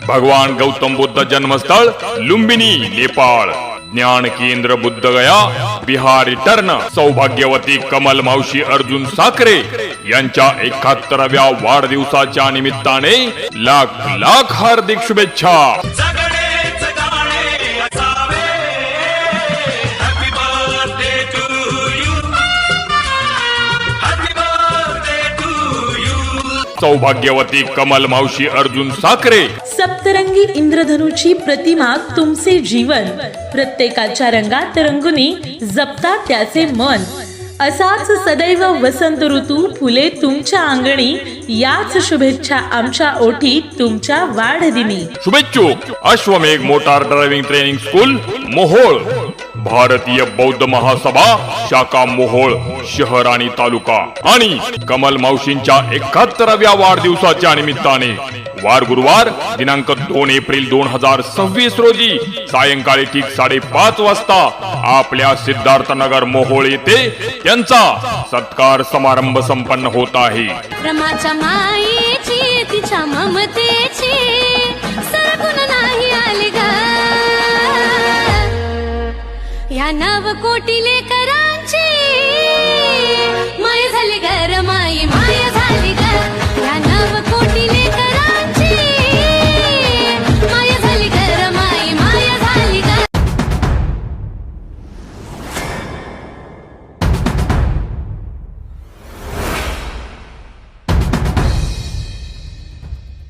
भगवान गौतम बुद्ध जन्मस्थळ लुंबिनी नेपाळ, ज्ञान केंद्र बुद्धगया बिहार रिटर्न, सौभाग्यवती कमल मावशी अर्जुन साखरे यांच्या 71व्या वाढदिवसाच्या निमित्ताने लाख लाख हार्दिक शुभेच्छा। सौभाग्यवती कमल मावशी अर्जुन साखरे। सप्तरंगी इंद्रधनुची प्रतिमा तुमचे जीवन, प्रत्येकाच्या रंगात रंगुनी जपता त्याचे मन, असाच सदैव वसंत ऋतू फुले तुमच्या अंगणी, याच शुभेच्छा आमच्या ओठी तुमच्या वाढदिनी। शुभेच्छुक Ashwamegh motor driving training school Mohol, Bharatiya Bauddha महासभा शाखा मोहोळ शहर आणि तालुका आणि कमल मावशींच्या 71व्या वाढदिवसाच्या निमित्ताने वार गुरुवार दिनांक 2 एप्रिल 2026 रोजी सायंकाळी ठीक 5:30 वाजता आपल्या सिद्धार्थनगर मोहोळ येथे त्यांचा सत्कार समारंभ संपन्न होत आहे। रमाच्या मायेची तिच्या ममतेची सरगुण नाही आले ग, या नव कोटी लेकर